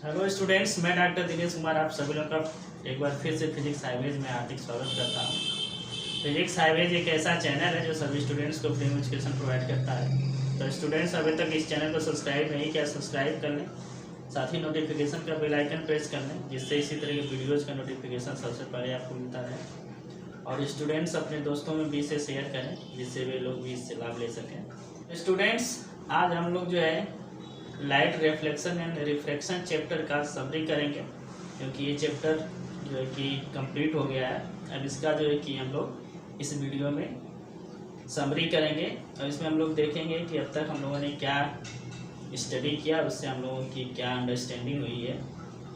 Hello students, मैं doctor Dinesh Kumar आप सभी लोगों का एक बार फिर से फिजिक्स हाईवेज में हार्दिक स्वागत करता हूँ। फिजिक्स हाईवेज एक ऐसा चैनल है जो सभी स्टूडेंट्स को फ्री में एजुकेशन प्रोवाइड करता है। तो स्टूडेंट्स अभी तक इस चैनल को सब्सक्राइब नहीं किया, सब्सक्राइब कर लें, साथ ही नोटिफिकेशन का बेल आइकन प्रेस कर लें, जिससे इसी तरह के वीडियोज़ का नोटिफिकेशन सबसे पहले आपको मिलता रहे। और स्टूडेंट्स अपने दोस्तों में भी इसे शेयर करें, जिससे वे लोग भी इससे लाभ ले सकें। स्टूडेंट्स, आज हम लोग जो है light reflection and refraction chapter का समरी करेंगे, क्योंकि ये चैप्टर जो है कि कंप्लीट हो गया है। अब इसका जो है कि हम लोग इस वीडियो में समरी करेंगे और इसमें हम लोग देखेंगे कि अब तक हम लोगों ने क्या स्टडी किया, उससे हम लोगों की क्या अंडरस्टैंडिंग हुई है,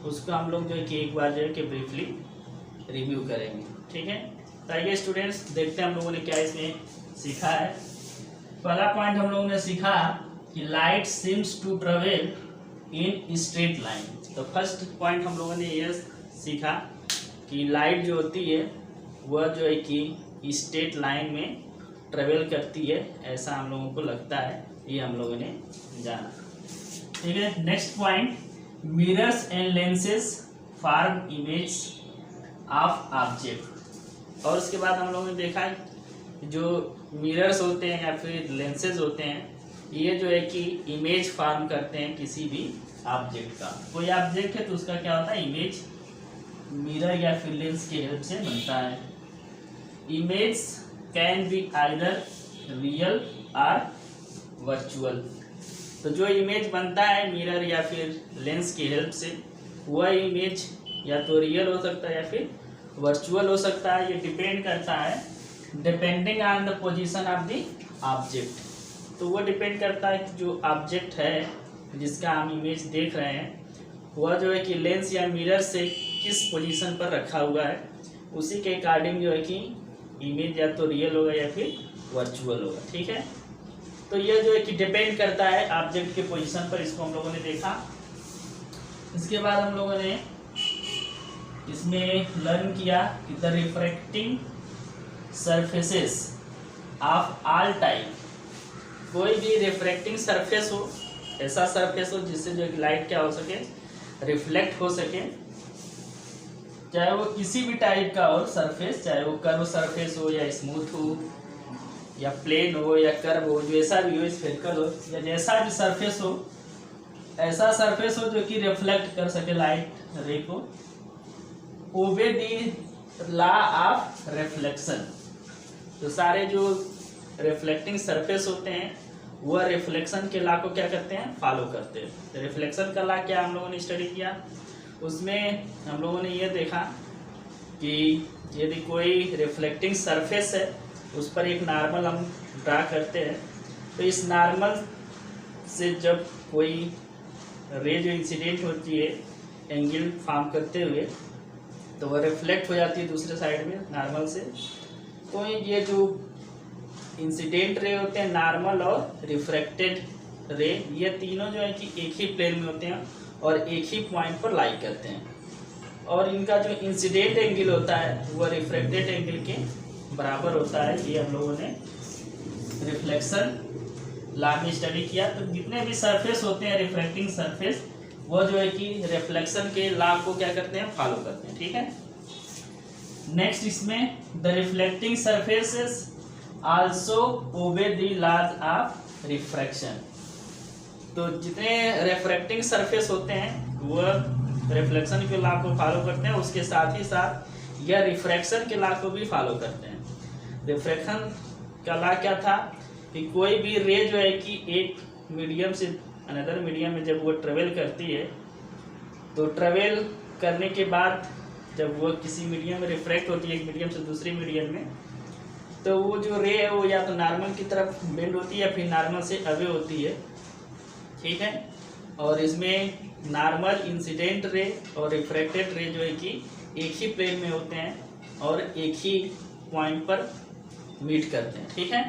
उसको हम लोग जो है कि एक बार जो है कि ब्रीफली रिव्यू करेंगे। ठीक है, तो आइए स्टूडेंट्स देखते हैं हम लोगों ने क्या इसमें सीखा है। पहला पॉइंट हम लोगों ने सीखा कि light seems to travel in straight line. तो फर्स्ट पॉइंट हम लोगों ने यह सीखा कि लाइट जो होती है वह जो है कि स्ट्रेट लाइन में ट्रेवल करती है, ऐसा हम लोगों को लगता है, ये हम लोगों ने जाना। ठीक है, next point, mirrors and lenses form image of object. और उसके बाद हम लोगों ने देखा जो मिरर्स होते हैं या फिर लेंसेज होते हैं, ये जो है कि इमेज फॉर्म करते हैं किसी भी ऑब्जेक्ट का। कोई ऑब्जेक्ट है तो उसका क्या होता है, इमेज मिरर या फिर लेंस के हेल्प से बनता है। Image can be either real और वर्चुअल। तो जो इमेज बनता है मिरर या फिर लेंस की हेल्प से, वह इमेज या तो रियल हो सकता है या फिर वर्चुअल हो सकता है। ये डिपेंड करता है depending on the position of the object. तो वो डिपेंड करता है कि जो ऑब्जेक्ट है जिसका हम इमेज देख रहे हैं वह जो है कि लेंस या मिरर से किस पोजीशन पर रखा हुआ है, उसी के अकॉर्डिंग जो है कि इमेज या तो रियल होगा या फिर वर्चुअल होगा। ठीक है, तो यह जो है कि डिपेंड करता है ऑब्जेक्ट के पोजीशन पर, इसको हम लोगों ने देखा। इसके बाद हम लोगों ने इसमें लर्न किया कि the refracting surfaces of all type. कोई भी रिफ्रैक्टिंग सरफेस हो, ऐसा सरफेस हो जिससे जो लाइट क्या हो सके, रिफ्लेक्ट हो सके, चाहे वो किसी भी टाइप का हो सरफेस, चाहे वो कर्व सरफेस हो या स्मूथ हो या प्लेन हो या कर्व हो, जैसा भी हो, स्फेरिकल हो या जैसा भी सरफेस हो, ऐसा सरफेस हो जो कि रिफ्लेक्ट कर सके लाइट रे को। Obey the law of reflection. तो सारे जो रिफ्लेक्टिंग सरफेस होते हैं वह रिफ्लेक्शन के लॉ को क्या करते हैं, फॉलो करते हैं। तो रिफ्लेक्शन का लॉ क्या हम लोगों ने स्टडी किया, उसमें हम लोगों ने ये देखा कि यदि कोई रिफ्लेक्टिंग सरफेस है उस पर एक नॉर्मल हम ड्रा करते हैं, तो इस नॉर्मल से जब कोई रे जो इंसिडेंट होती है एंगल फॉर्म करते हुए, तो वह रिफ्लेक्ट हो जाती है दूसरे साइड में नॉर्मल से। तो ये जो इंसिडेंट रे होते हैं, नॉर्मल और रिफ्रैक्टेड रे, ये तीनों जो है कि एक ही प्लेन में होते हैं और एक ही पॉइंट पर लाई करते हैं। और इनका जो इंसिडेंट एंगल होता है वह रिफ्रैक्टेड एंगल के बराबर होता है। ये हम लोगों ने रिफ्लेक्शन लॉ में स्टडी किया। तो जितने भी सरफेस होते हैं रिफ्रैक्टिंग सरफेस, वो जो है कि रिफ्लेक्शन के लॉ को क्या करते हैं, फॉलो करते हैं। ठीक है, नेक्स्ट इसमें the reflecting surfaces also obey the laws of refraction. तो जितने रिफ्रैक्टिंग सरफेस होते हैं वह रिफ्लेक्शन के लॉ को फॉलो करते हैं, उसके साथ ही साथ यह रिफ्रैक्शन के लॉ को भी फॉलो करते हैं। रिफ्रैक्शन का लॉ क्या था कि कोई भी रे जो है कि एक मीडियम से अनदर मीडियम में जब वो ट्रेवल करती है, तो ट्रेवल करने के बाद जब वो किसी मीडियम में रिफ्रैक्ट होती है एक मीडियम से दूसरी मीडियम में, तो वो जो रे है वो या तो नॉर्मल की तरफ बेंड होती है या फिर नॉर्मल से अवे होती है। ठीक है, और इसमें नॉर्मल, इंसिडेंट रे और रिफ्रैक्टेड रे जो है कि एक ही प्लेन में होते हैं और एक ही पॉइंट पर मीट करते हैं। ठीक है,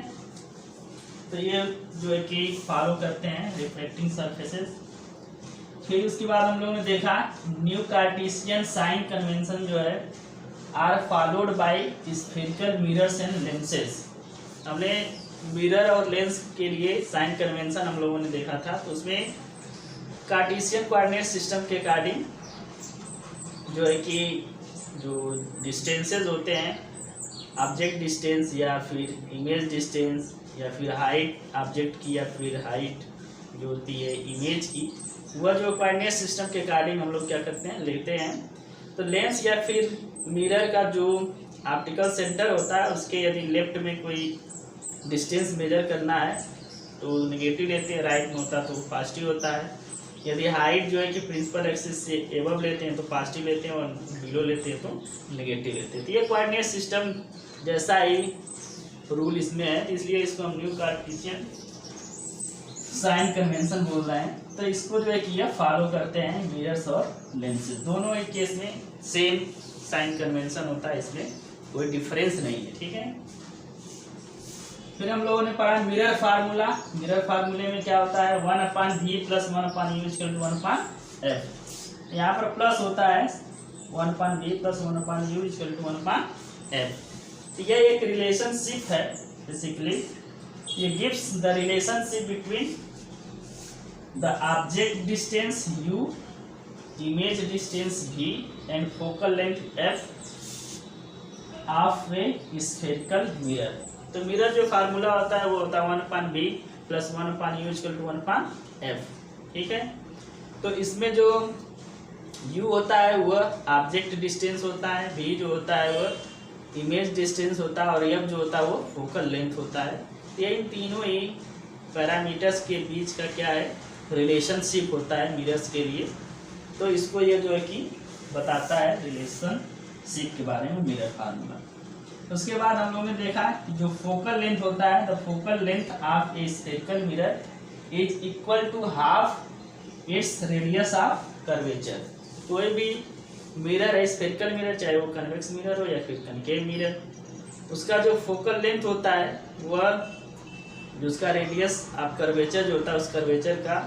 तो ये जो है कि फॉलो करते हैं रिफ्लेक्टिंग सरफेसेस। फिर उसके बाद हम लोगों ने देखा न्यू कार्टेशियन साइन कन्वेंशन जो है are followed by spherical mirrors and lenses. हमने मिरर और लेंस के लिए साइन कन्वेंशन हम लोगों ने देखा था। तो उसमें कार्टेशियन कोऑर्डिनेट सिस्टम के अकॉर्डिंग जो है कि जो डिस्टेंसेस होते हैं, ऑब्जेक्ट डिस्टेंस या फिर इमेज डिस्टेंस या फिर हाइट ऑब्जेक्ट की या फिर हाइट जो होती है इमेज की, वह जो कोऑर्डिनेट सिस्टम के अकॉर्डिंग हम लोग क्या करते हैं, लेते हैं। तो लेंस या फिर मिरर का जो ऑप्टिकल सेंटर होता है उसके यदि लेफ्ट में कोई डिस्टेंस मेजर करना है तो नेगेटिव लेते हैं, राइट में होता तो पॉजिटिव होता है। यदि हाइट जो है कि प्रिंसिपल एक्सिस से एबव लेते हैं तो पॉजिटिव लेते हैं और बिलो लेते हैं तो नेगेटिव लेते हैं। तो ये कोऑर्डिनेट सिस्टम जैसा ही रूल इसमें है, इसलिए इसको हम न्यू कार्टेशियन साइन कन्वेंशन बोल रहे हैं। तो इसको जो है कि ये फॉलो करते हैं मिरर्स और लेंसेज, दोनों एक केस में सेम साइन कन्वेंशन होता है, इसमें कोई डिफरेंस नहीं है। ठीक है, फिर हम लोगों ने पढ़ा मिरर फार्मूला। मिरर फार्मूले में क्या होता है, 1/v + 1/u = 1/f। यहाँ पर प्लस होता है 1/v + 1/u = 1/f। तो यह एक रिलेशनशिप है बेसिकली, ये gives the relationship between the object distance u, image distance v and focal length f of a spherical mirror. तो मिरर जो फार्मूला होता है वो होता है 1/v + 1/u = 1/f। ठीक है, तो इसमें जो u होता है वह ऑब्जेक्ट डिस्टेंस होता है, v जो होता है वह इमेज डिस्टेंस होता है और f जो होता है वो फोकल लेंथ होता है। ये इन तीनों ही पैरामीटर्स के बीच का क्या है, रिलेशनशिप होता है मिरर्स के लिए। तो इसको ये जो है कि बताता है रिलेशनशिप के बारे में मिरर फार्मूला। उसके बाद हम लोगों ने देखा कि जो फोकल लेंथ होता है, the focal length of a spherical mirror is equal to half its radius of curvature. कोई भी मिरर है स्फेरिकल मिरर, चाहे वो कन्वेक्स मिरर हो या फिर कनकेव मिरर, उसका जो फोकल लेंथ होता है वह जो उसका रेडियस ऑफ कर्वेचर जो होता है उस कर्वेचर का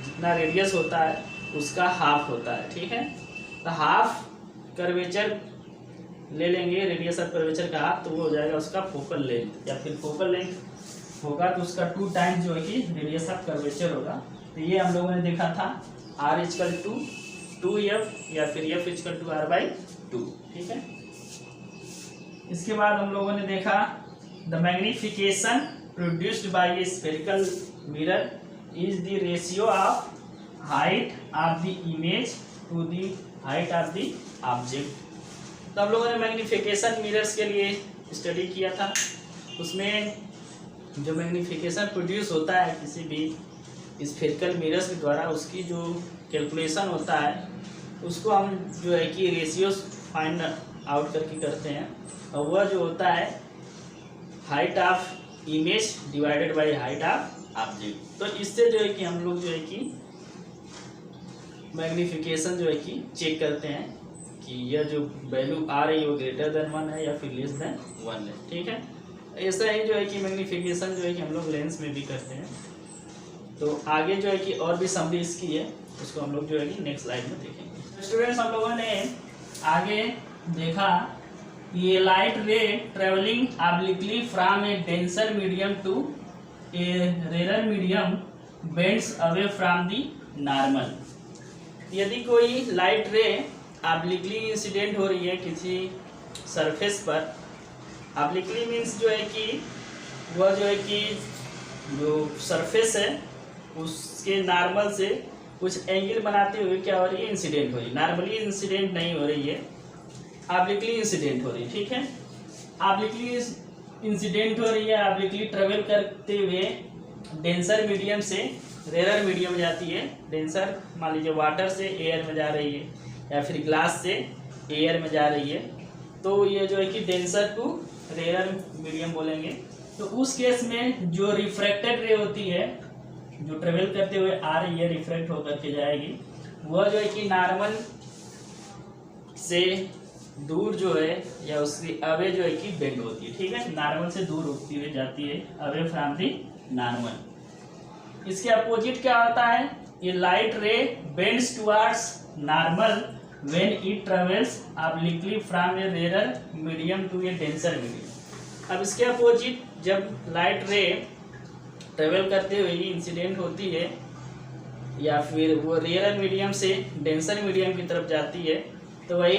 जितना रेडियस होता है उसका हाफ होता है। ठीक है, तो हाफ कर्वेचर ले लेंगे, रेडियस ऑफ कर्वेचर का हाफ, तो वो हो जाएगा उसका फोकल लेंथ। या फिर फोकल लेंथ होगा तो उसका 2 टाइम्स जो है कि रेडियस ऑफ कर्वेचर होगा। तो ये हम लोगों ने देखा था r = 2f या फिर f = r/2। ठीक है, इसके बाद हम लोगों ने देखा the magnification produced by a spherical mirror is the ratio of height of the image to the height of the object. तो हम लोगों ने मैग्निफिकेशन मिरर्स के लिए स्टडी किया था, उसमें जो मैग्निफिकेशन प्रोड्यूस होता है किसी भी स्फेरिकल मिरर्स के द्वारा, उसकी जो कैलकुलेशन होता है उसको हम जो है कि रेशियो फाइंड आउट करके करते हैं, और वह जो होता है height of image divided by height of object. तो इससे जो है कि हम लोग जो है कि मैग्निफिकेशन जो है कि चेक करते हैं कि यह जो वैल्यू आ रही है वो ग्रेटर देन 1 है या फिर लेस देन 1 है। ठीक है, ऐसा ही जो है कि मैग्निफिकेशन जो है कि हम लोग लेंस में भी करते हैं। तो आगे जो है कि और भी समरी इसकी है, उसको हम लोग जो है कि नेक्स्ट स्लाइड में देखेंगे। स्टूडेंट्स, हम लोगों ने आगे देखा ये light ray travelling obliquely from a denser medium to a rare medium bends away from the normal. यदि कोई लाइट रे ऑब्लिकली इंसिडेंट हो रही है किसी सरफेस पर, ऑब्लिकली मीन्स जो है कि वह जो है कि जो सरफेस है उसके नॉर्मल से कुछ एंगल बनाते हुए क्या हो रही है, इंसिडेंट हो रही है। नॉर्मली इंसिडेंट नहीं हो रही है, ऑब्लिकली इंसिडेंट हो रही है। ठीक है, ऑब्लिकली इंसिडेंट हो रही है, ऑब्लिकली ट्रेवल करते हुए डेंसर मीडियम से रेयर मीडियम में जाती है। डेंसर मान लीजिए वाटर से एयर में जा रही है या फिर ग्लास से एयर में जा रही है, तो ये जो है कि डेंसर टू रेयर मीडियम बोलेंगे। तो उस केस में जो रिफ्रैक्टेड रे होती है, जो ट्रेवल करते हुए आ रही है, रिफ्रैक्ट होकर के जाएगी, वह जो है कि नॉर्मल से दूर जो है या उसकी अवे जो है कि बेंड होती है। ठीक है, नॉर्मल से दूर उठती हुई जाती है, अवे फ्रॉम दी नॉर्मल। इसके अपोजिट क्या होता है, ये light ray bends towards normal when it travels obliquely from a rarer medium to a denser medium। अब इसके अपोजिट जब लाइट रे ट्रेवल करते हुए इंसिडेंट होती है या फिर वो रेयर मीडियम से डेंसर मीडियम की तरफ जाती है, तो वही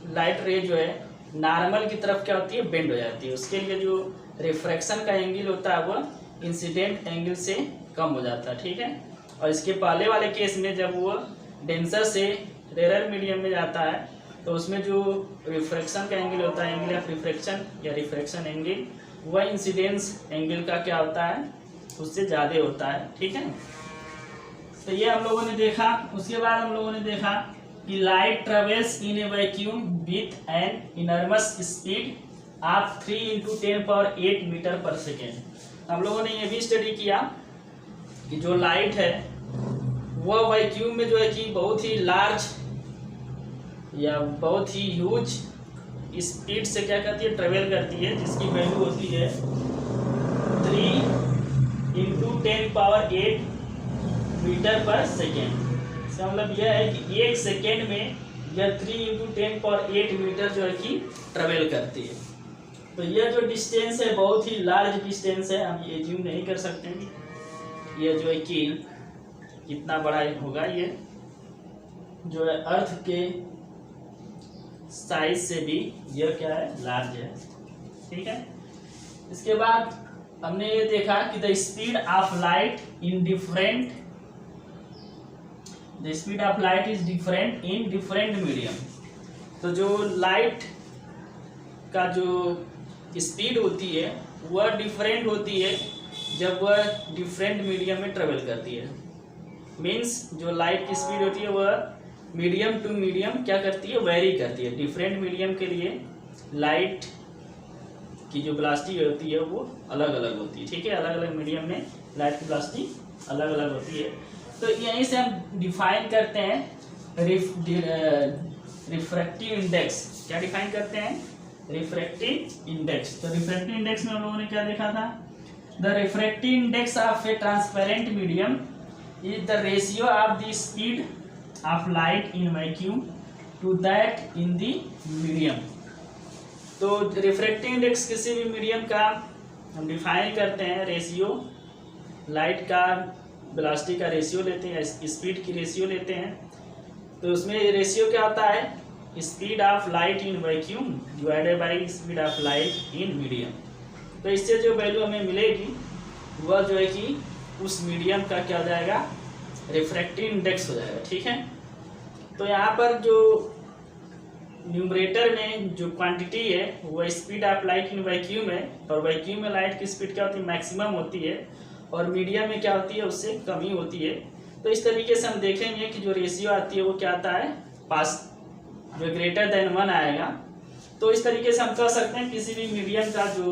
लाइट रे जो है नॉर्मल की तरफ क्या होती है, बेंड हो जाती है। उसके लिए जो रिफ्रैक्शन का एंगल होता है वो इंसिडेंट एंगल से कम हो जाता है, ठीक है। और इसके पहले वाले केस में जब वो डेंसर से रेयर मीडियम में जाता है तो उसमें जो रिफ्रैक्शन का एंगल होता है, एंगल ऑफ रिफ्रैक्शन या रिफ्रैक्शन एंगल, वह इंसिडेंस एंगल का क्या होता है, उससे ज़्यादा होता है, ठीक है। तो ये हम लोगों ने देखा। उसके बाद हम लोगों ने देखा कि light travels in a vacuum with an enormous speed of 3 × 10⁸ metre per second. हम लोगों ने ये भी स्टडी किया कि जो लाइट है वह वैक्यूम में जो है कि बहुत ही लार्ज या बहुत ही ह्यूज स्पीड से क्या करती है, ट्रेवल करती है, जिसकी वैल्यू होती है 3 × 10⁸ मीटर पर सेकेंड। इसका मतलब यह है कि 1 सेकेंड में यह 3 × 10⁸ मीटर जो है कि ट्रेवल करती है। तो यह जो डिस्टेंस है बहुत ही लार्ज डिस्टेंस है, हम ये ज्यूम नहीं कर सकते कि यह जो है कि कितना बड़ा होगा। ये जो है अर्थ के साइज से भी यह क्या है, लार्ज है, ठीक है। इसके बाद हमने ये देखा कि the speed of light in different the speed of light is different in different medium. तो जो लाइट का जो स्पीड होती है वह डिफरेंट होती है जब वह डिफरेंट मीडियम में ट्रेवल करती है। मीन्स जो लाइट की स्पीड होती है वह मीडियम टू मीडियम क्या करती है, वेरी करती है। डिफरेंट मीडियम के लिए लाइट की जो वेलोसिटी होती है वो अलग अलग होती है, ठीक है। अलग अलग मीडियम में लाइट की वेलोसिटी अलग अलग होती है। तो यहीं से हम डिफाइन करते हैं रिफ्रैक्टिव इंडेक्स। क्या डिफाइन करते हैं, रिफ्रैक्टिव इंडेक्स। तो रिफ्रैक्टिव इंडेक्स में हम लोगों ने क्या देखा था, the refractive index of A transparent medium is the ratio of the speed of light in vacuum to that in the medium. तो रिफ्रैक्टिव इंडेक्स किसी भी मीडियम का हम डिफाइन करते हैं, रेशियो लाइट का वेलोसिटी का रेशियो लेते हैं, स्पीड की रेशियो लेते हैं। तो उसमें रेशियो क्या आता है, speed of light in vacuum divided by speed of light in medium. तो इससे जो वैल्यू हमें मिलेगी वह जो है कि उस मीडियम का क्या हो जाएगा, रिफ्रैक्टिव इंडेक्स हो जाएगा, ठीक है। तो यहाँ पर जो न्यूमरेटर में जो क्वांटिटी है वह speed of light in vacuum है, और वैक्यूम में लाइट की स्पीड क्या होती है, मैक्सिमम होती है, और मीडियम में क्या होती है, उससे कम ही होती है। तो इस तरीके से हम देखेंगे कि जो रेशियो आती है वो क्या आता है, पास जो ग्रेटर देन 1 आएगा। तो इस तरीके से हम कह सकते हैं किसी भी मीडियम का जो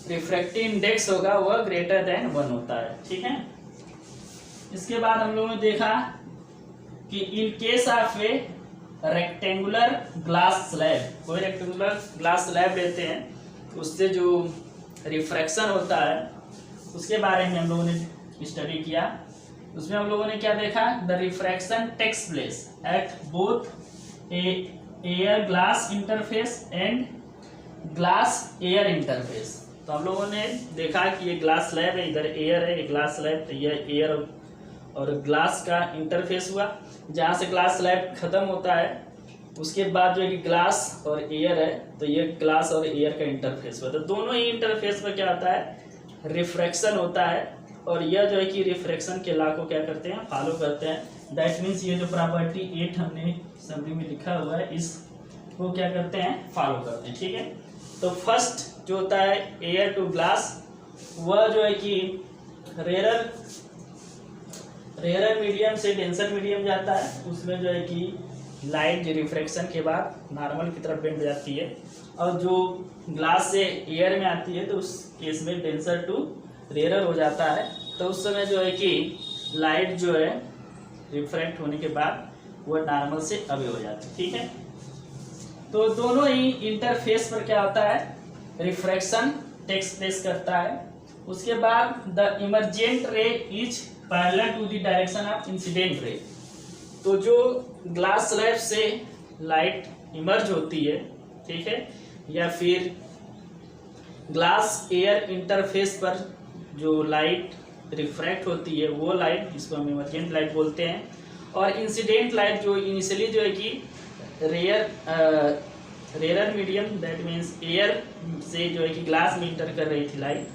रिफ्रैक्टिव इंडेक्स होगा वह ग्रेटर देन 1 होता है, ठीक है। इसके बाद हम लोगों ने देखा कि in case of A rectangular glass slab, कोई रेक्टेंगुलर ग्लास स्लैब लेते हैं, उससे जो रिफ्रैक्शन होता है उसके बारे में हम लोगों ने स्टडी किया। उसमें हम लोगों ने क्या देखा, the refraction takes place at both air glass interface and glass air interface. तो हम लोगों ने देखा कि ये ग्लास स्लैब है, इधर एयर है, ये ग्लास स्लैब, तो ये एयर और ग्लास का इंटरफेस हुआ। जहाँ से ग्लास स्लैब खत्म होता है उसके बाद जो है कि ग्लास और एयर है, तो ये ग्लास और एयर का इंटरफेस हुआ। तो दोनों ही इंटरफेस पर क्या होता है, रिफ्रैक्शन होता है, और यह जो है कि रिफ्रैक्शन के लॉ को क्या करते हैं, फॉलो करते हैं। दैट मीन्स ये जो प्रॉपर्टी 8 हमने समरी में लिखा हुआ है इसको क्या करते हैं, फॉलो करते हैं, ठीक है। तो फर्स्ट जो होता है एयर टू ग्लास, वह जो है कि रेयर मीडियम से डेंसर मीडियम जाता है, उसमें जो है कि लाइट जो रिफ्रैक्शन के बाद नॉर्मल की तरफ बेंड हो जाती है, और जो ग्लास से एयर में आती है तो उस केस में डेंसर टू रेयर हो जाता है। तो उस समय जो है कि लाइट जो है रिफ्रैक्ट होने के बाद वह नॉर्मल से अवे हो जाती है, ठीक है। तो दोनों ही इंटरफेस पर क्या होता है, रिफ्रैक्शन टेक्स प्लेस करता है। उसके बाद the emergent ray is parallel to the direction of incident ray. तो जो ग्लास स्लैब से लाइट इमर्ज होती है, ठीक है, या फिर ग्लास एयर इंटरफेस पर जो लाइट रिफ्रैक्ट होती है वो लाइट, जिसको हम इमर्जेंट लाइट बोलते हैं, और इंसिडेंट लाइट जो इनिशियली जो है कि rare medium, that means air से जो है कि ग्लास में इंटर कर रही थी लाइट,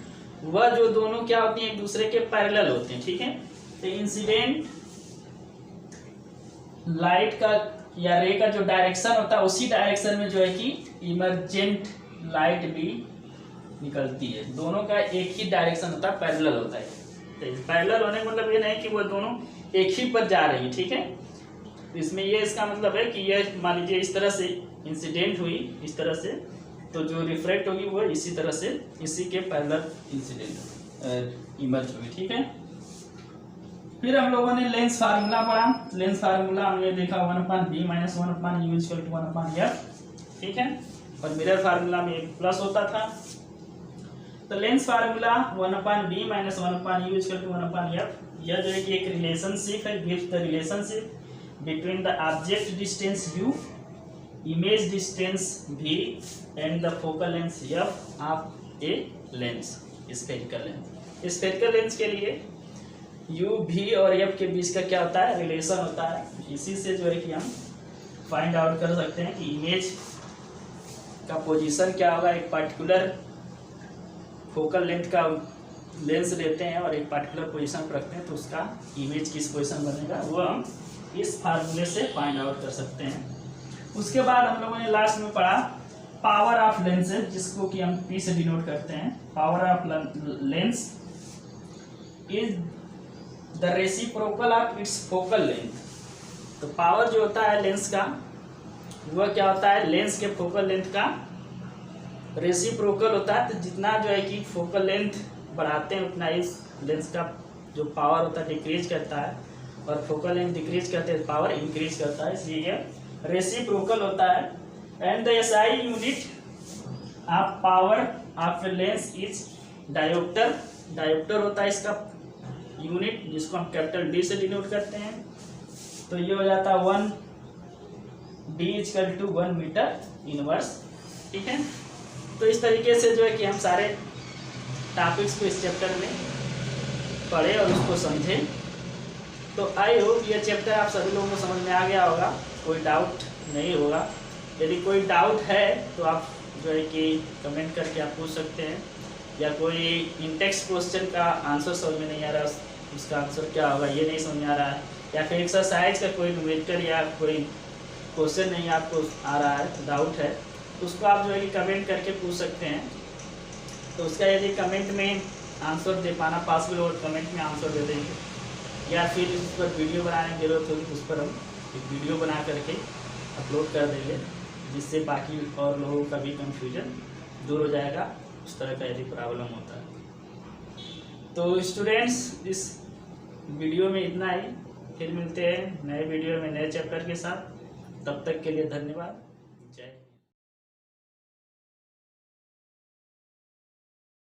वह जो दोनों क्या होती हैं, एक दूसरे के पैरेलल होते हैं, ठीक है। तो इंसिडेंट लाइट का या रे का जो डायरेक्शन होता है उसी डायरेक्शन में जो है कि इमर्जेंट लाइट भी निकलती है। दोनों का एक ही डायरेक्शन होता है, पैरेलल होता है। तो पैरेलल होने का मतलब ये नहीं कि वो दोनों एक ही पर जा रही है, ठीक है। तो इसमें ये इसका मतलब है कि ये मान लीजिए इस तरह से इंसिडेंट हुई इस तरह से, तो जो रिफ्रैक्ट होगी वो इसी तरह से इसी के पैरेलल इंसिडेंट इमर्ज होगी, ठीक है। फिर हम लोगों ने लेंस फार्मूला पढ़ा। लेंस फार्मूला हमने देखा 1/b - 1/u = 1/f, ठीक है। और मिरर फार्मूला में एक प्लस होता था। तो lens formula 1/b - 1/u = 1/f, यह जो है कि एक रिलेशनशिप है, gives the relationship between the object distance u, image distance v and the focal length f of a lens, spherical lens. Spherical lens के लिए u, v और f के बीच का क्या होता है, रिलेशन होता है। इसी से जो है कि हम फाइंड आउट कर सकते हैं कि इमेज का पोजीशन क्या होगा। एक पर्टिकुलर फोकल लेंथ का लेंस लेते हैं और एक पर्टिकुलर पोजीशन पर रखते हैं, तो उसका इमेज किस पोजीशन बनेगा वो हम इस फार्मूले से फाइंड आउट कर सकते हैं। उसके बाद हम लोगों ने लास्ट में पढ़ा पावर ऑफ लेंसेज, जिसको कि हम P से डिनोट करते हैं। Power of lens is the reciprocal of its focal length. तो पावर जो होता है लेंस का वह क्या होता है, लेंस के फोकल लेंथ का रेसिप्रोकल होता है। तो जितना जो है कि फोकल लेंथ बढ़ाते हैं उतना इस लेंस का जो पावर होता है डिक्रीज करता है, और फोकल लेंथ डिक्रीज करते हैं पावर इंक्रीज करता है, इसलिए यह रेसिप्रोकल होता है। And the SI unit of power of lens is dioptre. Dioptre होता है इसका यूनिट, जिसको हम कैपिटल D से डिनोट करते हैं। तो ये हो जाता है 1D = 1 मीटर इनवर्स, ठीक है। तो इस तरीके से जो है कि हम सारे टॉपिक्स को इस चैप्टर में पढ़े और उसको समझे। तो आई होप ये चैप्टर आप सभी लोगों को समझ में आ गया होगा, कोई डाउट नहीं होगा। यदि कोई डाउट है तो आप जो है कि कमेंट करके आप पूछ सकते हैं, या कोई इंटेक्स्ट क्वेश्चन का आंसर समझ में नहीं आ रहा, उसका आंसर क्या होगा ये नहीं समझ में आ रहा है, या फिर एक्सरसाइज का कोई न्यूमेरिकल या कोई क्वेश्चन नहीं आपको आ रहा है, डाउट है, तो उसको आप जो है कि कमेंट करके पूछ सकते हैं। तो उसका यदि कमेंट में आंसर दे पाना पॉसिबल हो, कमेंट में आंसर दे देंगे, या फिर उस पर वीडियो बनाने की जरूरत होगी तो उस पर हम एक वीडियो बना करके अपलोड कर देंगे, जिससे बाकी और लोगों का भी कन्फ्यूजन दूर हो जाएगा, उस तरह का यदि प्रॉब्लम होता है। तो स्टूडेंट्स इस वीडियो में इतना ही, फिर मिलते हैं नए वीडियो में नए चैप्टर के साथ। तब तक के लिए धन्यवाद।